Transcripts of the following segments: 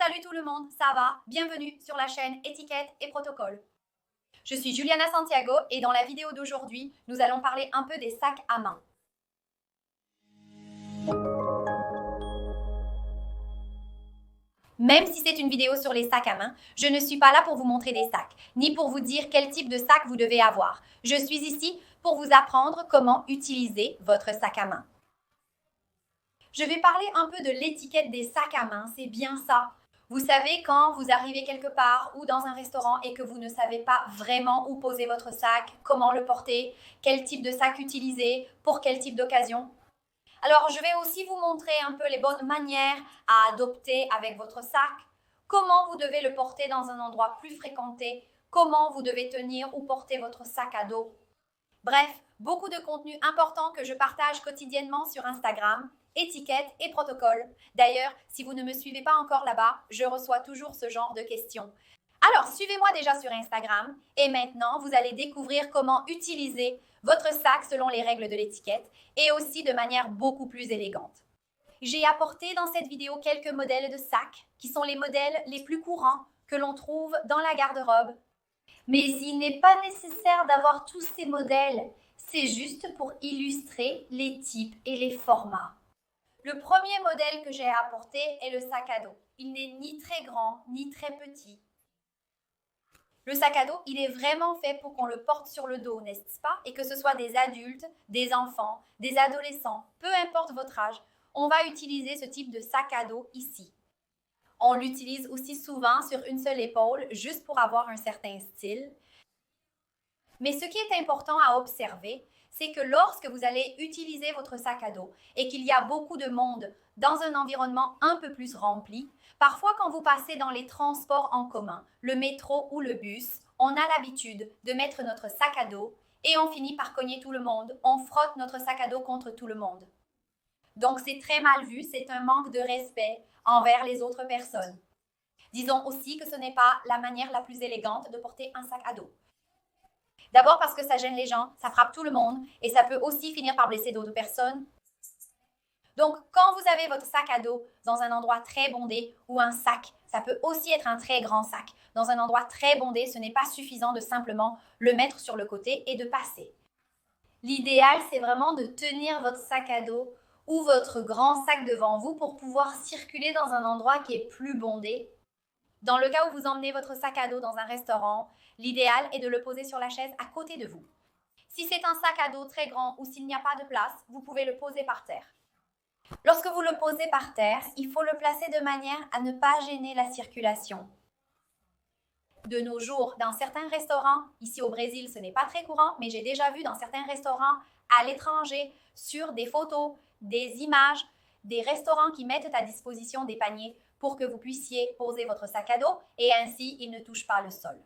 Salut tout le monde, ça va? Bienvenue sur la chaîne Étiquette et Protocole. Je suis Juliana Santiago et dans la vidéo d'aujourd'hui, nous allons parler un peu des sacs à main. Même si c'est une vidéo sur les sacs à main, je ne suis pas là pour vous montrer des sacs, ni pour vous dire quel type de sac vous devez avoir. Je suis ici pour vous apprendre comment utiliser votre sac à main. Je vais parler un peu de l'étiquette des sacs à main, c'est bien ça. Vous savez, quand vous arrivez quelque part ou dans un restaurant et que vous ne savez pas vraiment où poser votre sac, comment le porter, quel type de sac utiliser, pour quel type d'occasion. Alors, je vais aussi vous montrer un peu les bonnes manières à adopter avec votre sac, comment vous devez le porter dans un endroit plus fréquenté, comment vous devez tenir ou porter votre sac à dos. Bref, beaucoup de contenu important que je partage quotidiennement sur Instagram, étiquette et protocole. D'ailleurs, si vous ne me suivez pas encore là-bas, je reçois toujours ce genre de questions. Alors, suivez-moi déjà sur Instagram et maintenant, vous allez découvrir comment utiliser votre sac selon les règles de l'étiquette et aussi de manière beaucoup plus élégante. J'ai apporté dans cette vidéo quelques modèles de sacs qui sont les modèles les plus courants que l'on trouve dans la garde-robe. Mais il n'est pas nécessaire d'avoir tous ces modèles, c'est juste pour illustrer les types et les formats. Le premier modèle que j'ai apporté est le sac à dos. Il n'est ni très grand ni très petit. Le sac à dos, il est vraiment fait pour qu'on le porte sur le dos, n'est-ce pas? Et que ce soit des adultes, des enfants, des adolescents, peu importe votre âge, on va utiliser ce type de sac à dos ici. On l'utilise aussi souvent sur une seule épaule, juste pour avoir un certain style. Mais ce qui est important à observer, c'est que lorsque vous allez utiliser votre sac à dos et qu'il y a beaucoup de monde dans un environnement un peu plus rempli, parfois quand vous passez dans les transports en commun, le métro ou le bus, on a l'habitude de mettre notre sac à dos et on finit par cogner tout le monde, on frotte notre sac à dos contre tout le monde. Donc c'est très mal vu, c'est un manque de respect envers les autres personnes. Disons aussi que ce n'est pas la manière la plus élégante de porter un sac à dos. D'abord parce que ça gêne les gens, ça frappe tout le monde et ça peut aussi finir par blesser d'autres personnes. Donc, quand vous avez votre sac à dos dans un endroit très bondé ou un sac, ça peut aussi être un très grand sac. Dans un endroit très bondé, ce n'est pas suffisant de simplement le mettre sur le côté et de passer. L'idéal, c'est vraiment de tenir votre sac à dos ou votre grand sac devant vous pour pouvoir circuler dans un endroit qui est plus bondé. Dans le cas où vous emmenez votre sac à dos dans un restaurant, l'idéal est de le poser sur la chaise à côté de vous. Si c'est un sac à dos très grand ou s'il n'y a pas de place, vous pouvez le poser par terre. Lorsque vous le posez par terre, il faut le placer de manière à ne pas gêner la circulation. De nos jours, dans certains restaurants, ici au Brésil, ce n'est pas très courant, mais j'ai déjà vu dans certains restaurants à l'étranger, sur des photos, des images, des restaurants qui mettent à disposition des paniers pour que vous puissiez poser votre sac à dos et ainsi il ne touche pas le sol.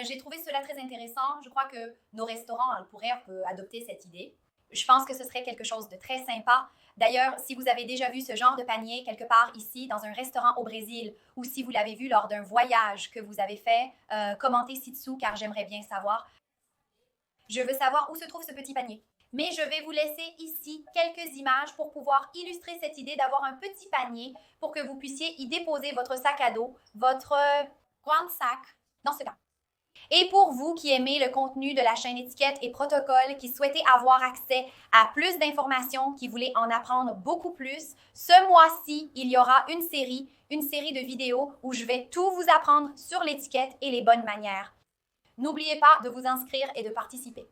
J'ai trouvé cela très intéressant. Je crois que nos restaurants pourraient adopter cette idée. Je pense que ce serait quelque chose de très sympa. D'ailleurs, si vous avez déjà vu ce genre de panier quelque part ici dans un restaurant au Brésil ou si vous l'avez vu lors d'un voyage que vous avez fait, commentez ci-dessous car j'aimerais bien savoir. Je veux savoir où se trouve ce petit panier. Mais je vais vous laisser ici quelques images pour pouvoir illustrer cette idée d'avoir un petit panier pour que vous puissiez y déposer votre sac à dos, votre grand sac dans ce cas. Et pour vous qui aimez le contenu de la chaîne Étiquette et Protocole, qui souhaitez avoir accès à plus d'informations, qui voulez en apprendre beaucoup plus, ce mois-ci, il y aura une série de vidéos où je vais tout vous apprendre sur l'étiquette et les bonnes manières. N'oubliez pas de vous inscrire et de participer.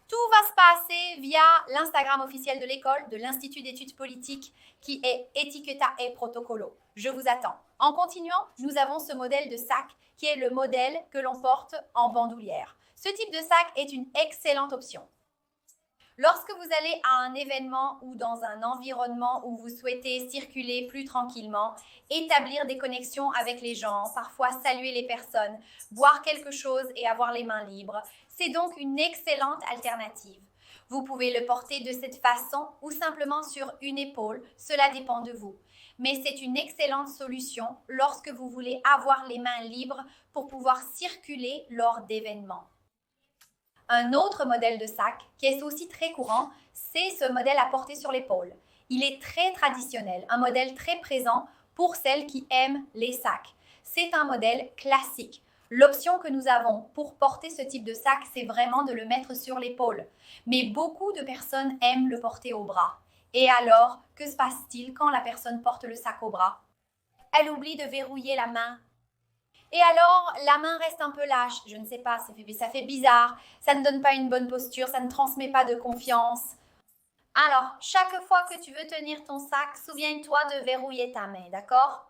Tout va se passer via l'Instagram officiel de l'école, de l'Institut d'études politiques, qui est Etiqueta e Protocolo. Je vous attends. En continuant, nous avons ce modèle de sac qui est le modèle que l'on porte en bandoulière. Ce type de sac est une excellente option. Lorsque vous allez à un événement ou dans un environnement où vous souhaitez circuler plus tranquillement, établir des connexions avec les gens, parfois saluer les personnes, boire quelque chose et avoir les mains libres, c'est donc une excellente alternative. Vous pouvez le porter de cette façon ou simplement sur une épaule, cela dépend de vous. Mais c'est une excellente solution lorsque vous voulez avoir les mains libres pour pouvoir circuler lors d'événements. Un autre modèle de sac qui est aussi très courant, c'est ce modèle à porter sur l'épaule. Il est très traditionnel, un modèle très présent pour celles qui aiment les sacs. C'est un modèle classique. L'option que nous avons pour porter ce type de sac, c'est vraiment de le mettre sur l'épaule. Mais beaucoup de personnes aiment le porter au bras. Et alors, que se passe-t-il quand la personne porte le sac au bras? Elle oublie de verrouiller la main. Et alors, la main reste un peu lâche. Je ne sais pas, ça fait bizarre. Ça ne donne pas une bonne posture, ça ne transmet pas de confiance. Alors, chaque fois que tu veux tenir ton sac, souviens-toi de verrouiller ta main, d'accord?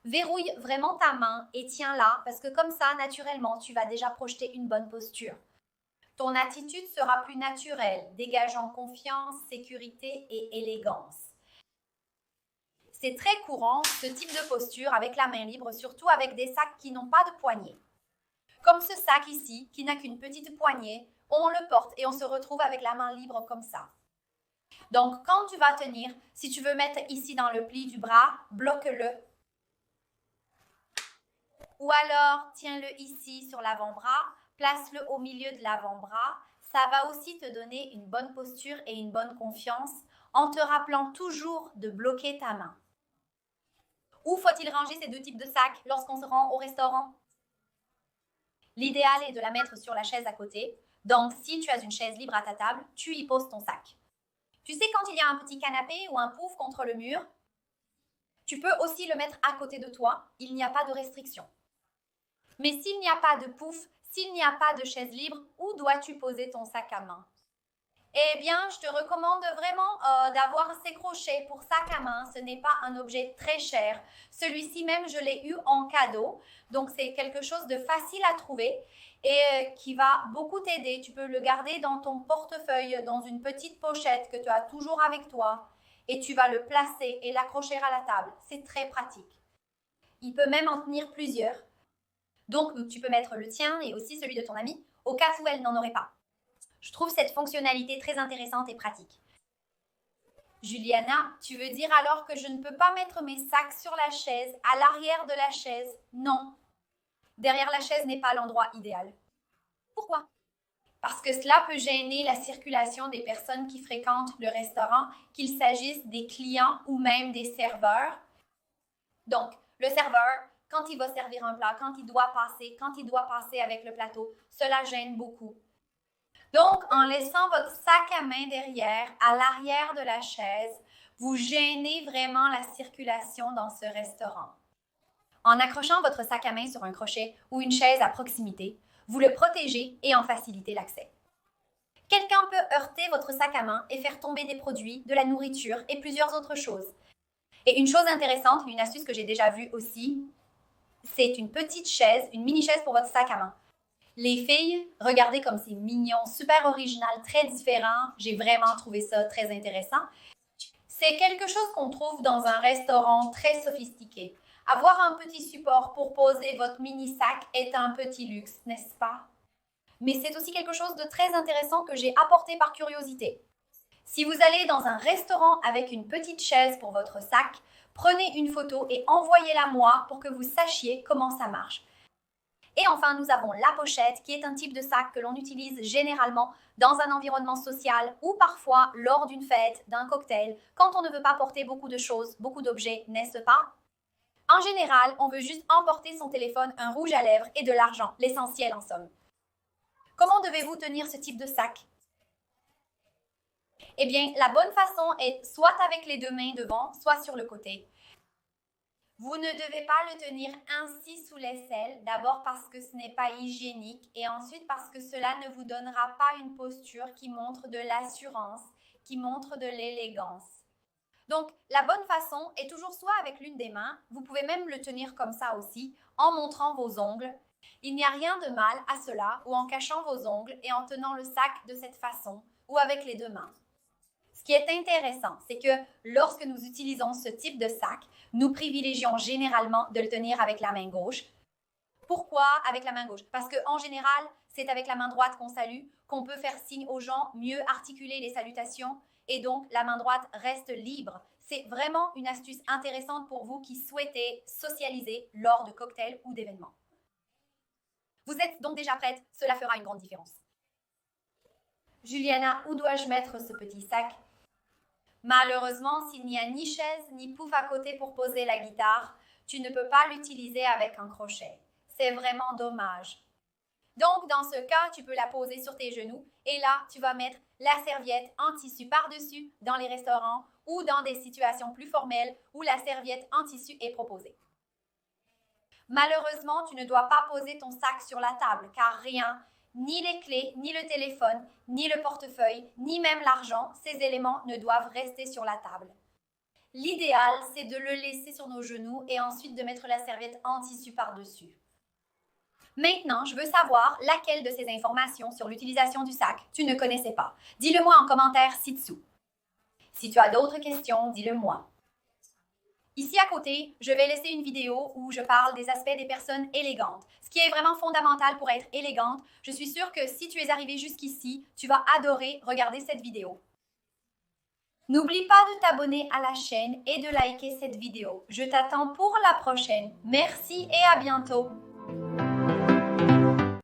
Verrouille vraiment ta main et tiens-la parce que comme ça, naturellement, tu vas déjà projeter une bonne posture. Ton attitude sera plus naturelle, dégageant confiance, sécurité et élégance. C'est très courant, ce type de posture avec la main libre, surtout avec des sacs qui n'ont pas de poignée. Comme ce sac ici, qui n'a qu'une petite poignée, on le porte et on se retrouve avec la main libre comme ça. Donc, quand tu vas tenir, si tu veux mettre ici dans le pli du bras, bloque-le. Ou alors, tiens-le ici sur l'avant-bras, place-le au milieu de l'avant-bras. Ça va aussi te donner une bonne posture et une bonne confiance en te rappelant toujours de bloquer ta main. Où faut-il ranger ces deux types de sacs lorsqu'on se rend au restaurant? L'idéal est de la mettre sur la chaise à côté. Donc, si tu as une chaise libre à ta table, tu y poses ton sac. Tu sais, quand il y a un petit canapé ou un pouf contre le mur, tu peux aussi le mettre à côté de toi. Il n'y a pas de restriction. Mais s'il n'y a pas de pouf, s'il n'y a pas de chaise libre, où dois-tu poser ton sac à main? Eh bien, je te recommande vraiment d'avoir ces crochets pour sac à main. Ce n'est pas un objet très cher. Celui-ci même, je l'ai eu en cadeau. Donc, c'est quelque chose de facile à trouver et qui va beaucoup t'aider. Tu peux le garder dans ton portefeuille, dans une petite pochette que tu as toujours avec toi. Et tu vas le placer et l'accrocher à la table. C'est très pratique. Il peut même en tenir plusieurs. Donc, tu peux mettre le tien et aussi celui de ton ami au cas où elle n'en aurait pas. Je trouve cette fonctionnalité très intéressante et pratique. Juliana, tu veux dire alors que je ne peux pas mettre mes sacs sur la chaise, à l'arrière de la chaise? Non. Derrière la chaise n'est pas l'endroit idéal. Pourquoi? Parce que cela peut gêner la circulation des personnes qui fréquentent le restaurant, qu'il s'agisse des clients ou même des serveurs. Donc, le serveur, quand il va servir un plat, quand il doit passer avec le plateau, cela gêne beaucoup. Donc, en laissant votre sac à main derrière, à l'arrière de la chaise, vous gênez vraiment la circulation dans ce restaurant. En accrochant votre sac à main sur un crochet ou une chaise à proximité, vous le protégez et en facilitez l'accès. Quelqu'un peut heurter votre sac à main et faire tomber des produits, de la nourriture et plusieurs autres choses. Et une chose intéressante, une astuce que j'ai déjà vue aussi, c'est une petite chaise, une mini-chaise pour votre sac à main. Les filles, regardez comme c'est mignon, super original, très différent. J'ai vraiment trouvé ça très intéressant. C'est quelque chose qu'on trouve dans un restaurant très sophistiqué. Avoir un petit support pour poser votre mini-sac est un petit luxe, n'est-ce pas? Mais c'est aussi quelque chose de très intéressant que j'ai apporté par curiosité. Si vous allez dans un restaurant avec une petite chaise pour votre sac, prenez une photo et envoyez-la moi pour que vous sachiez comment ça marche. Et enfin, nous avons la pochette, qui est un type de sac que l'on utilise généralement dans un environnement social ou parfois lors d'une fête, d'un cocktail, quand on ne veut pas porter beaucoup de choses, beaucoup d'objets, n'est-ce pas? En général, on veut juste emporter son téléphone, un rouge à lèvres et de l'argent, l'essentiel en somme. Comment devez-vous tenir ce type de sac? Eh bien, la bonne façon est soit avec les deux mains devant, soit sur le côté. Vous ne devez pas le tenir ainsi sous l'aisselle, d'abord parce que ce n'est pas hygiénique et ensuite parce que cela ne vous donnera pas une posture qui montre de l'assurance, qui montre de l'élégance. Donc, la bonne façon est toujours soit avec l'une des mains, vous pouvez même le tenir comme ça aussi, en montrant vos ongles. Il n'y a rien de mal à cela, ou en cachant vos ongles et en tenant le sac de cette façon, ou avec les deux mains. Ce qui est intéressant, c'est que lorsque nous utilisons ce type de sac, nous privilégions généralement de le tenir avec la main gauche. Pourquoi avec la main gauche? Parce qu'en général, c'est avec la main droite qu'on salue, qu'on peut faire signe aux gens, mieux articuler les salutations, et donc la main droite reste libre. C'est vraiment une astuce intéressante pour vous qui souhaitez socialiser lors de cocktails ou d'événements. Vous êtes donc déjà prête? Cela fera une grande différence. Juliana, où dois-je mettre ce petit sac? Malheureusement, s'il n'y a ni chaise ni pouf à côté pour poser la guitare, tu ne peux pas l'utiliser avec un crochet. C'est vraiment dommage. Donc, dans ce cas, tu peux la poser sur tes genoux et là, tu vas mettre la serviette en tissu par-dessus dans les restaurants ou dans des situations plus formelles où la serviette en tissu est proposée. Malheureusement, tu ne dois pas poser ton sac sur la table car rien, ni les clés, ni le téléphone, ni le portefeuille, ni même l'argent, ces éléments ne doivent rester sur la table. L'idéal, c'est de le laisser sur nos genoux et ensuite de mettre la serviette en tissu par-dessus. Maintenant, je veux savoir laquelle de ces informations sur l'utilisation du sac tu ne connaissais pas. Dis-le-moi en commentaire ci-dessous. Si tu as d'autres questions, dis-le-moi. Ici à côté, je vais laisser une vidéo où je parle des aspects des personnes élégantes. Ce qui est vraiment fondamental pour être élégante. Je suis sûre que si tu es arrivé jusqu'ici, tu vas adorer regarder cette vidéo. N'oublie pas de t'abonner à la chaîne et de liker cette vidéo. Je t'attends pour la prochaine. Merci et à bientôt.